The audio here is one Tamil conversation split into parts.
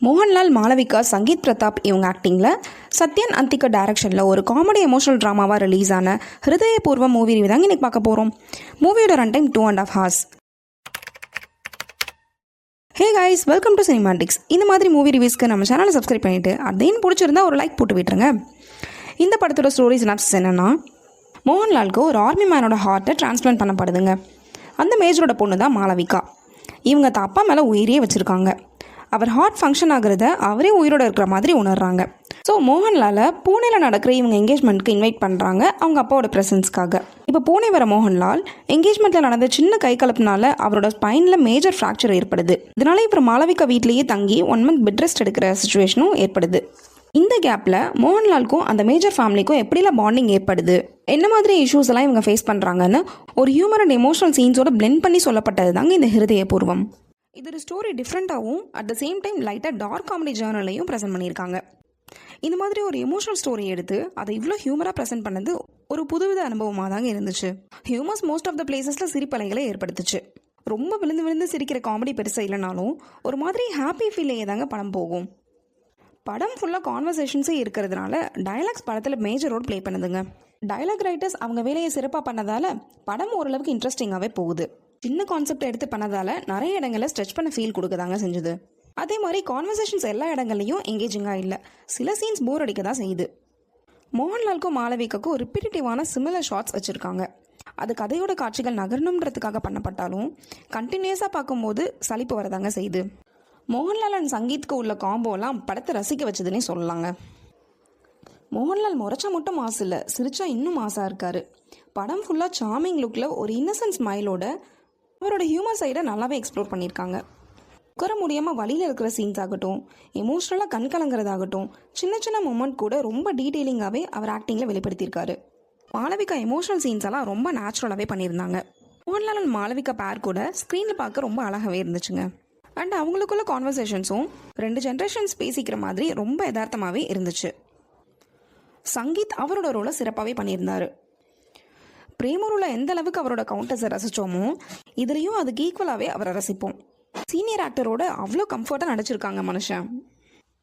மோகன்லால், மாளவிகா, சங்கீத் பிரதாப் இவங்க ஆக்டிங்கில் சத்யன் அந்திகா டைரக்ஷனில் ஒரு காமெடி எமோஷனல் ட்ராமாவாக ரிலீஸ் ஆன ஹிருதயபூர்வம் மூவி ரிவ்யூ தாங்க இன்றைக்கி பார்க்க போகிறோம். மூவியோட run time 2.5 hours. Hey guys, welcome to cinematics. இந்த மாதிரி மூவி ரிவ்யூஸ்க்கு நம்ம சேனலை சப்ஸ்கிரைப் பண்ணிவிட்டு அதையும் பிடிச்சிருந்தா ஒரு லைக் போட்டு விட்டுருங்க. இந்த படத்தோட ஸ்டோரி சினாப்சிஸ் என்னென்னா, மோகன்லாலுக்கு ஒரு ஆர்மி மேனோட ஹார்ட்டை டிரான்ஸ்பிளான்ட் பண்ணப்படுதுங்க. அந்த மேஜரோட பொண்ணு தான் மாளவிகா. இவங்க அப்பா மேலே உயிரியே வச்சுருக்காங்க. அவர் ஹார்ட் ஃபங்க்ஷன் ஆகிறத அவரே உயிரோடு இருக்கிற மாதிரி உணர்றாங்க. ஸோ மோகன்லாலை பூனேயில் நடக்கிற இவங்க என்கேஜ்மெண்ட்க்கு இன்வைட் பண்ணுறாங்க அவங்க அப்பாவோட ப்ரெசன்ஸ்க்காக. இப்போ பூனே வர மோகன்லால் என்கேஜ்மெண்ட்டில் நடந்த சின்ன கை கலப்புனால அவரோட ஸ்பைனில் மேஜர் ஃப்ராக்சர் ஏற்படுது. இதனால இப்போ மாளவிகா வீட்லேயே தங்கி 1 month பெட் ரெஸ்ட் எடுக்கிற சுச்சுவேஷனும் ஏற்படுது. இந்த கேப்பில் மோகன்லாலுக்கும் அந்த மேஜர் ஃபேமிலிக்கும் எப்படிலாம் பாண்டிங் ஏற்படுது, என்ன மாதிரி இஷ்யூஸ் எல்லாம் இவங்க ஃபேஸ் பண்ணுறாங்கன்னு ஒரு ஹியூமர் அண்ட் எமோஷனல் சீன்ஸோட பிளெண்ட் பண்ணி சொல்லப்பட்டது தாங்க இந்த ஹிருதயபூர்வம். இது ஒரு ஸ்டோரி டிஃப்ரெண்ட்டாகவும் அட் த சேம் டைம் லைட்டாக டார்க் காமெடி ஜேர்னலையும் ப்ரெசென்ட் பண்ணியிருக்காங்க. இந்த மாதிரி ஒரு எமோஷனல் ஸ்டோரி எடுத்து அதை இவ்வளோ ஹியூமராக ப்ரெசென்ட் பண்ணது ஒரு புதுவித அனுபவமாக தாங்க இருந்துச்சு. ஹியூமர்ஸ் மோஸ்ட் ஆஃப் த பிளேசஸில் சிரிப்பலைகளை ஏற்படுத்துச்சு. ரொம்ப விழுந்து விழுந்து சிரிக்கிற காமெடி பெருசாக இல்லைனாலும் ஒரு மாதிரி ஹாப்பி ஃபீலே தாங்க படம் போகும். படம் ஃபுல்லாக கான்வர்சேஷன்ஸே இருக்கிறதுனால டயலாக்ஸ் படத்தில் மேஜர் ரோல் ப்ளே பண்ணுதுங்க. டயலாக் ரைட்டர்ஸ் அவங்க வேலையை சிறப்பாக பண்ணதால் படம் ஓரளவுக்கு இன்ட்ரெஸ்டிங்காகவே போகுது. சின்ன கான்செப்ட் எடுத்து பண்ணதால் நிறைய இடங்களில் ஸ்ட்ரெச் பண்ண ஃபீல் கொடுக்கதாங்க செஞ்சுது. அதே மாதிரி கான்வர்சேஷன்ஸ் எல்லா இடங்கள்லையும் எங்கேஜிங்காக இல்லை. சில சீன்ஸ் போர் அடிக்க தான் செய்யுது. மோகன்லாலுக்கும் மாளவிகாக்கும் ரிப்பீட்டேட்டிவான சிமிலர் ஷார்ட்ஸ் வச்சுருக்காங்க. அது கதையோட காட்சிகள் நகரணுன்றதுக்காக பண்ணப்பட்டாலும் கண்டினியூஸாக பார்க்கும்போது சலிப்பு வரதாங்க செய்யுது. மோகன்லால் அண்ட் சங்கீத்க்கு உள்ள காம்போலாம் படத்தை ரசிக்க வச்சதுன்னே சொல்லலாங்க. மோகன்லால் முறைச்சா மட்டும் மாசு இல்லை, சிரிச்சா இன்னும் மாசாக இருக்கார். படம் ஃபுல்லாக சார்மிங் லுக்கில் ஒரு இன்னசென்ட் ஸ்மைலோட அவரோட ஹியூமர் சைடை நல்லாவே எக்ஸ்ப்ளோர் பண்ணியிருக்காங்க. உட்கார முடியாமல் வழியில் இருக்கிற சீன்ஸ் ஆகட்டும், எமோஷ்னலாக கண் கலங்குறதாகட்டும், சின்ன சின்ன மூமெண்ட் கூட ரொம்ப டீட்டெயிலிங்காகவே அவர் ஆக்டிங்கில் வெளிப்படுத்தியிருக்காரு. மாளவிகா எமோஷனல் சீன்ஸ் எல்லாம் ரொம்ப நேச்சுரலாகவே பண்ணியிருந்தாங்க. மோகன்லால் அண்ட் மாளவிகா பேர் கூட ஸ்க்ரீனில் பார்க்க ரொம்ப அழகாகவே இருந்துச்சுங்க. அண்ட் அவங்களுக்குள்ள கான்வர்சேஷன்ஸும் 2 ஜென்ரேஷன்ஸ் பேசிக்கிற மாதிரி ரொம்ப யதார்த்தமாகவே இருந்துச்சு. சங்கீத் அவரோட ரோலை சிறப்பாகவே பண்ணியிருந்தார். பிரேமருல எந்த அளவுக்கு அவரோட கவுண்டர்ஸை ரசித்தோமோ இதுலேயும் அதுக்கு ஈக்குவலாகவே அவரை ரசிப்போம். சீனியர் ஆக்டரோட அவ்வளோ கம்ஃபர்ட்டாக நடிச்சிருக்காங்க மனுஷன்.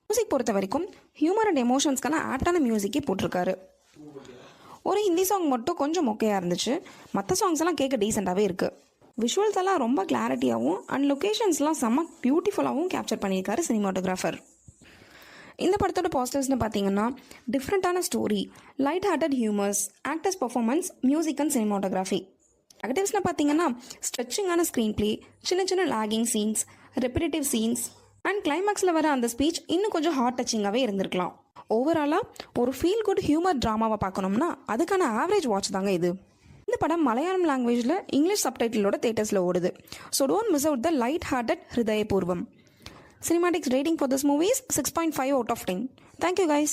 மியூசிக் பொறுத்த வரைக்கும் ஹியூமர் அண்ட் எமோஷன்ஸ்க்கெல்லாம் ஆப்டான மியூசிக்கே போட்டிருக்காரு. ஒரு ஹிந்தி சாங் மட்டும் கொஞ்சம் மொக்கையாக இருந்துச்சு. மற்ற சாங்ஸ் எல்லாம் கேட்க டீசெண்டாகவே இருக்குது. விஷுவல்ஸ் எல்லாம் ரொம்ப கிளாரிட்டியாகவும் அண்ட் லொக்கேஷன்ஸ்லாம் செம்ம பியூட்டிஃபுல்லாகவும் கேப்சர் பண்ணியிருக்காரு சினிமாட்டோகிராஃபர். இந்த படத்தோட பாசிட்டிவ்ஸ்னு பார்த்தீங்கன்னா டிஃப்ரெண்ட்டான story, light hearted humours, actors performance, music and cinematography. நெகட்டிவ்ஸ்னு பார்த்தீங்கன்னா ஸ்ட்ரெச்சிங்கான ஸ்க்ரீன் பிளே, சின்ன சின்ன lagging scenes, repetitive scenes and கிளைமேக்ஸில் வர அந்த ஸ்பீச் இன்னும் கொஞ்சம் ஹார்ட் டச்சிங்காகவே இருந்திருக்கலாம். ஓவராலாக ஒரு ஃபீல் குட் ஹியூமர் ட்ராமாவை பார்க்கணும்னா அதுக்கான ஆவரேஜ் வாட்ச் தாங்க இது. இந்த படம் மலையாளம் லாங்குவேஜில் இங்கிலீஷ் சப்டைட்டிலோட தேட்டர்ஸில் ஓடுது. So don't miss out the light hearted Hridayapoorvam. Cinematics rating for this movie is 6.5 out of 10. Thank you guys.